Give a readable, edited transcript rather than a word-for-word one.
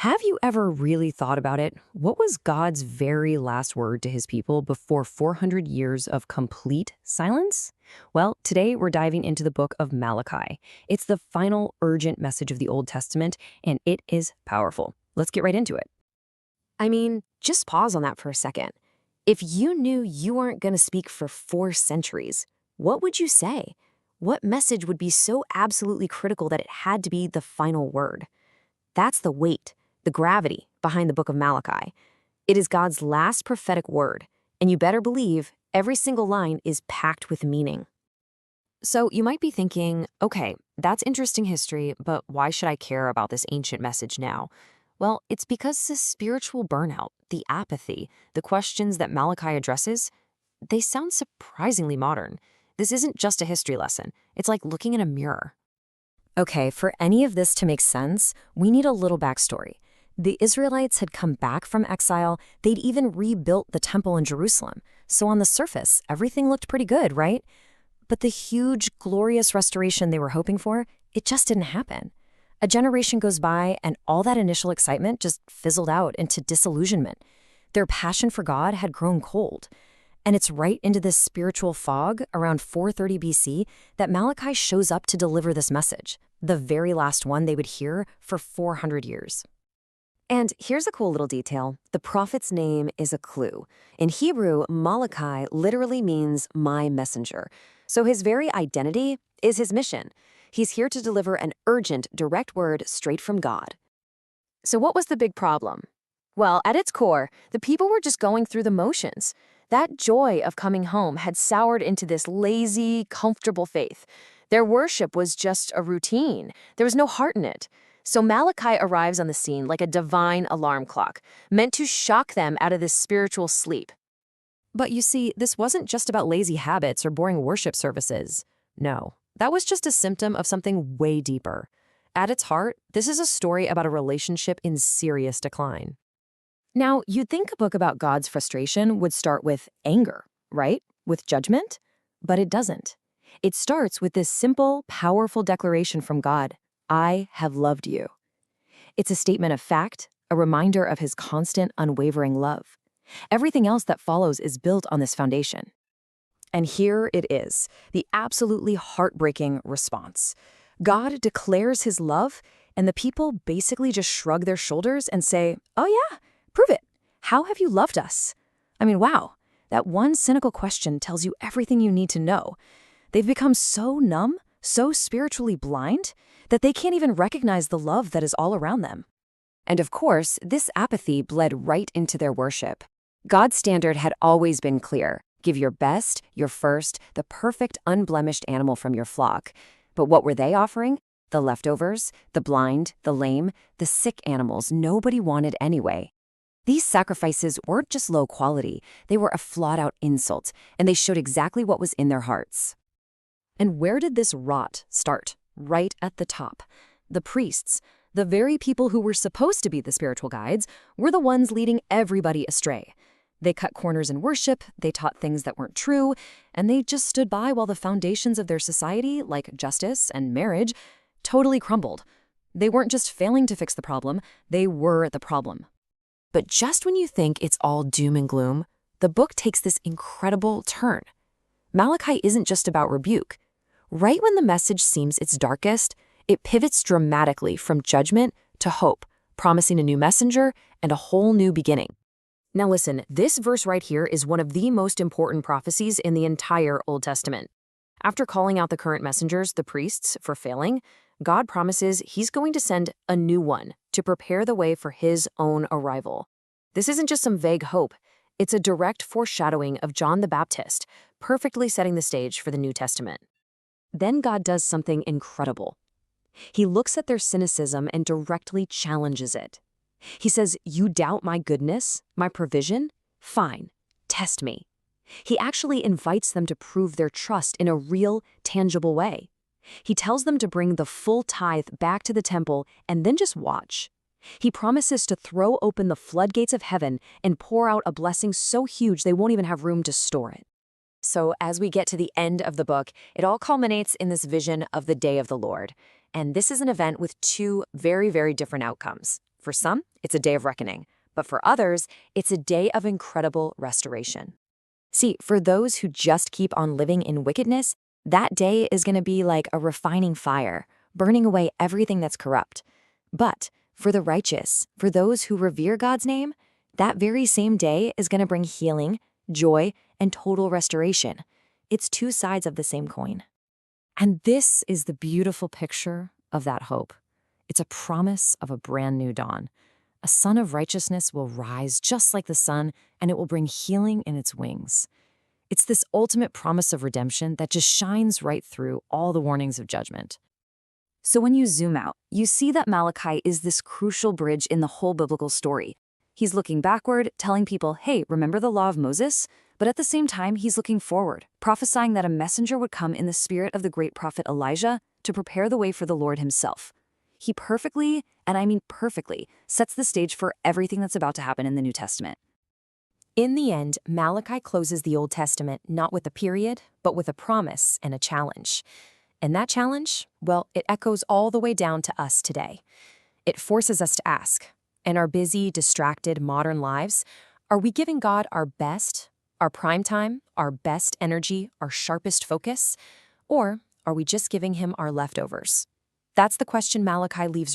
Have you ever really thought about it? What was God's very last word to his people before 400 years of complete silence? Well, today we're diving into the book of Malachi. It's the final urgent message of the Old Testament, and it is powerful. Let's get right into it. I mean, just pause on that for a second. If you knew you weren't going to speak for 4 centuries, what would you say? What message would be so absolutely critical that it had to be the final word? That's the weight, the gravity behind the Book of Malachi. It is God's last prophetic word, and you better believe every single line is packed with meaning. So you might be thinking, okay, that's interesting history, but why should I care about this ancient message now? Well, it's because the spiritual burnout, the apathy, the questions that Malachi addresses, they sound surprisingly modern. This isn't just a history lesson. It's like looking in a mirror. Okay, for any of this to make sense, we need a little backstory. The Israelites had come back from exile. They'd even rebuilt the temple in Jerusalem. So on the surface, everything looked pretty good, right? But the huge, glorious restoration they were hoping for, it just didn't happen. A generation goes by, and all that initial excitement just fizzled out into disillusionment. Their passion for God had grown cold. And it's right into this spiritual fog around 430 BC that Malachi shows up to deliver this message, the very last one they would hear for 400 years. And here's a cool little detail. The prophet's name is a clue. In Hebrew, Malachi literally means my messenger. So his very identity is his mission. He's here to deliver an urgent, direct word straight from God. So what was the big problem? Well, at its core, the people were just going through the motions. That joy of coming home had soured into this lazy, comfortable faith. Their worship was just a routine. There was no heart in it. So Malachi arrives on the scene like a divine alarm clock, meant to shock them out of this spiritual sleep. But you see, this wasn't just about lazy habits or boring worship services. No, that was just a symptom of something way deeper. At its heart, this is a story about a relationship in serious decline. Now, you'd think a book about God's frustration would start with anger, right? With judgment? But it doesn't. It starts with this simple, powerful declaration from God, I have loved you. It's a statement of fact, a reminder of his constant, unwavering love. Everything else that follows is built on this foundation. And here it is, the absolutely heartbreaking response. God declares his love, and the people basically just shrug their shoulders and say, oh yeah, prove it. How have you loved us? I mean, wow, that one cynical question tells you everything you need to know. They've become so numb, so spiritually blind, that they can't even recognize the love that is all around them. And of course, this apathy bled right into their worship. God's standard had always been clear. Give your best, your first, the perfect, unblemished animal from your flock. But what were they offering? The leftovers, the blind, the lame, the sick animals nobody wanted anyway. These sacrifices weren't just low quality, they were a flawed-out insult, and they showed exactly what was in their hearts. And where did this rot start? Right at the top. The priests, the very people who were supposed to be the spiritual guides, were the ones leading everybody astray. They cut corners in worship, they taught things that weren't true, and they just stood by while the foundations of their society, like justice and marriage, totally crumbled. They weren't just failing to fix the problem, they were the problem. But just when you think it's all doom and gloom, the book takes this incredible turn. Malachi isn't just about rebuke. Right when the message seems its darkest, it pivots dramatically from judgment to hope, promising a new messenger and a whole new beginning. Now listen, this verse right here is one of the most important prophecies in the entire Old Testament. After calling out the current messengers, the priests, for failing, God promises he's going to send a new one to prepare the way for his own arrival. This isn't just some vague hope. It's a direct foreshadowing of John the Baptist, perfectly setting the stage for the New Testament. Then God does something incredible. He looks at their cynicism and directly challenges it. He says, you doubt my goodness, my provision? Fine, test me. He actually invites them to prove their trust in a real, tangible way. He tells them to bring the full tithe back to the temple and then just watch. He promises to throw open the floodgates of heaven and pour out a blessing so huge they won't even have room to store it. So as we get to the end of the book, it all culminates in this vision of the day of the Lord. And this is an event with two very, very different outcomes. For some, it's a day of reckoning, but for others, it's a day of incredible restoration. See, for those who just keep on living in wickedness, that day is going to be like a refining fire, burning away everything that's corrupt. But for the righteous, for those who revere God's name, that very same day is going to bring healing, joy, and total restoration. It's two sides of the same coin. And this is the beautiful picture of that hope. It's a promise of a brand new dawn. A sun of righteousness will rise just like the sun, and it will bring healing in its wings. It's this ultimate promise of redemption that just shines right through all the warnings of judgment. So when you zoom out, you see that Malachi is this crucial bridge in the whole biblical story. He's looking backward, telling people, hey, remember the law of Moses? But at the same time, he's looking forward, prophesying that a messenger would come in the spirit of the great prophet Elijah to prepare the way for the Lord himself. He perfectly, and I mean perfectly, sets the stage for everything that's about to happen in the New Testament. In the end, Malachi closes the Old Testament not with a period, but with a promise and a challenge. And that challenge, well, it echoes all the way down to us today. It forces us to ask, in our busy, distracted, modern lives, are we giving God our best, our prime time, our best energy, our sharpest focus? Or are we just giving him our leftovers? That's the question Malachi leaves